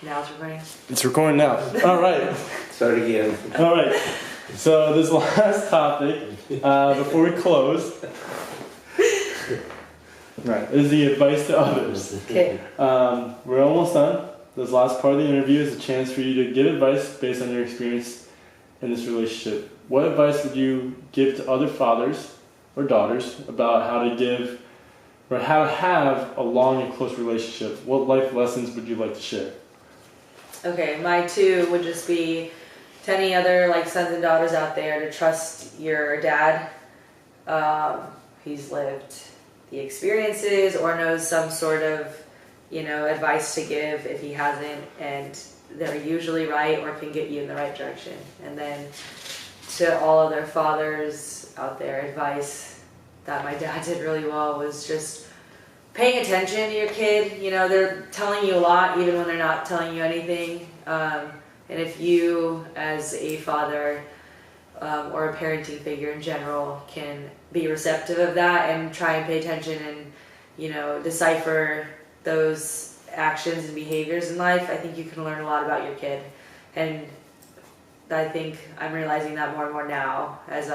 Now it's recording. It's recording now. All right. Start again. All right. So this last topic, before we close, right, is the advice to others. Okay. We're almost done. This last part of the interview is a chance for you to give advice based on your experience in this relationship. What advice would you give to other fathers or daughters about how to give or how to have a long and close relationship? What life lessons would you like to share? Okay, my two would just be to any other sons and daughters out there to trust your dad. He's lived the experiences or knows some sort of, advice to give if he hasn't, and they're usually right or can get you in the right direction. And then to all other fathers out there, advice that my dad did really well was just paying attention to your kid. They're telling you a lot even when they're not telling you anything. And if you as a father or a parenting figure in general can be receptive of that and try and pay attention and, decipher those actions and behaviors in life, I think you can learn a lot about your kid. And I think I'm realizing that more and more now as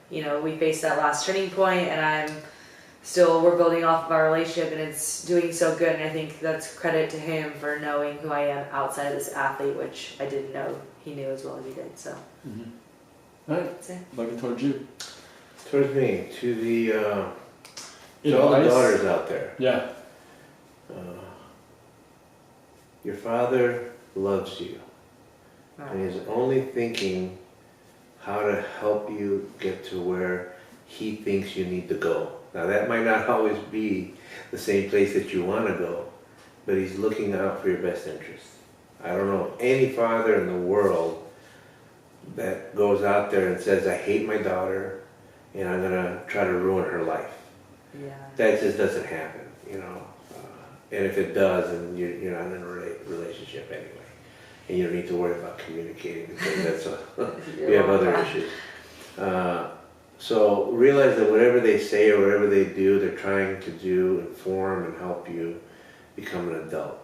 we face that last turning point, and we're building off of our relationship, and it's doing so good. And I think that's credit to him for knowing who I am outside of this athlete, which I didn't know he knew as well as he did. So, All right, looking towards you. Towards me, to all the daughters out there. Yeah. Your father loves you, and he's only thinking how to help you get to where he thinks you need to go. Now that might not always be the same place that you want to go, but he's looking out for your best interest. I don't know any father in the world that goes out there and says, I hate my daughter and I'm going to try to ruin her life. Yeah. That just doesn't happen, and if it does, then you're not in a relationship anyway. And you don't need to worry about communicating because we have other issues. So realize that whatever they say or whatever they do, they're trying to do, inform and help you become an adult.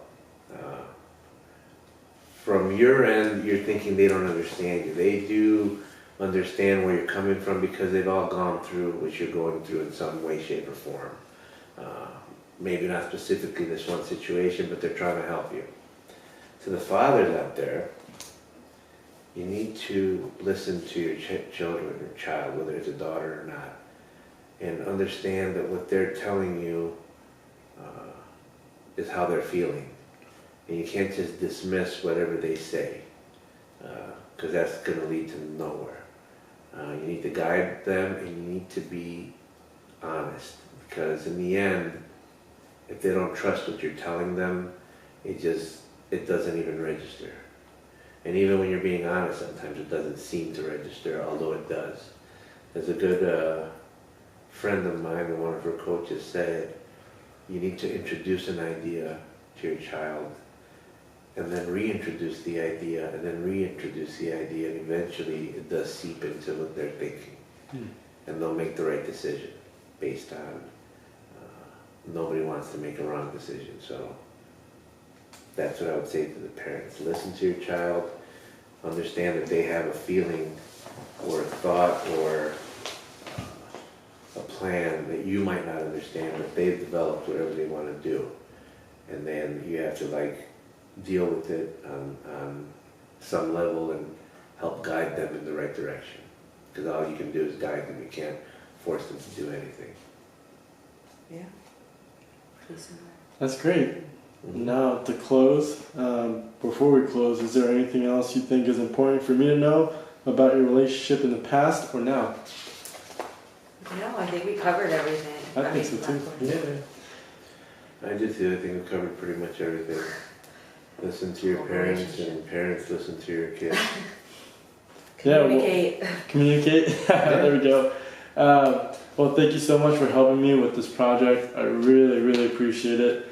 From your end, you're thinking they don't understand you. They do understand where you're coming from because they've all gone through what you're going through in some way, shape, or form. Maybe not specifically this one situation, but they're trying to help you. To the fathers out there, you need to listen to your children or child, whether it's a daughter or not, and understand that what they're telling you is how they're feeling. And you can't just dismiss whatever they say, because that's going to lead to nowhere. You need to guide them, and you need to be honest, because in the end, if they don't trust what you're telling them, it doesn't even register. And even when you're being honest, sometimes it doesn't seem to register, although it does. There's a good friend of mine, and one of her coaches said, you need to introduce an idea to your child, and then reintroduce the idea, and then reintroduce the idea, and eventually it does seep into what they're thinking. And they'll make the right decision based on, nobody wants to make a wrong decision. So that's what I would say to the parents. Listen to your child, understand that they have a feeling or a thought or a plan that you might not understand, but they've developed whatever they want to do. And then you have to deal with it on some level and help guide them in the right direction. Because all you can do is guide them. You can't force them to do anything. Yeah. That's great. Now to close, before we close, is there anything else you think is important for me to know about your relationship in the past or now? No, I think we covered everything. I think so too. Yeah. I do too. I think we covered pretty much everything. Listen to your parents, and parents listen to your kids. Communicate. Communicate. There we go. Well, thank you so much for helping me with this project. I really, really appreciate it.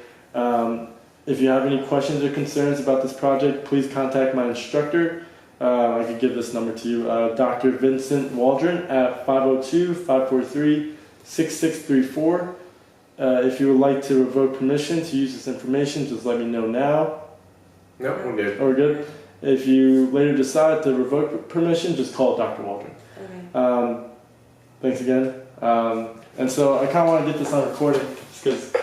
If you have any questions or concerns about this project, please contact my instructor. I could give this number to you, Dr. Vincent Waldron at 502-543-6634. If you would like to revoke permission to use this information, just let me know now. No, we're good. Oh, we're good? If you later decide to revoke permission, just call Dr. Waldron. Okay. Thanks again. And so I kind of want to get this on recording just because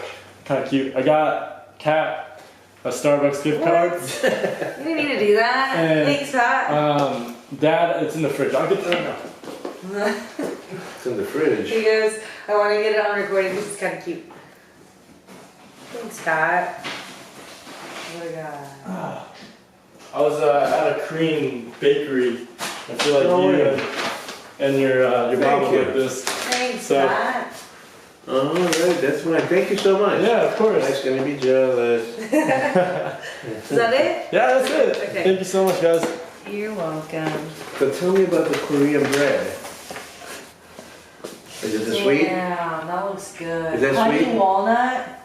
kind of cute. I got Kat a Starbucks gift card. You didn't need to do that. And, Thanks, Pat. Dad, it's in the fridge. I'll get that now. It's in the fridge. He goes, I want to get it on recording because it's kind of cute. Thanks, Pat. What do we got? I was at a Korean bakery. I feel like Oh, you yeah. and your mom Thank would you. like this. Thanks, So- Pat. All right, that's fine. Thank you so much. Yeah, of course. That's gonna be jealous. Is that it? Yeah, that's it. Okay. Thank you so much, guys. You're welcome. So tell me about the Korean bread. Is it the sweet? Yeah, that looks good. Is that Honey sweet? walnut.